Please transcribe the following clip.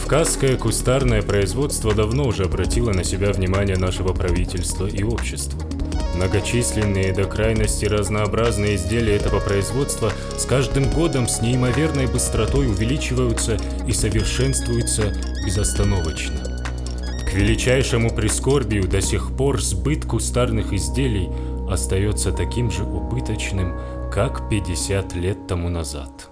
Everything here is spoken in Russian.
Кавказское кустарное производство давно уже обратило на себя внимание нашего правительства и общества. Многочисленные до крайности разнообразные изделия этого производства с каждым годом с неимоверной быстротой увеличиваются и совершенствуются безостановочно. К величайшему прискорбию до сих пор сбыт кустарных изделий остается таким же убыточным, как 50 лет тому назад.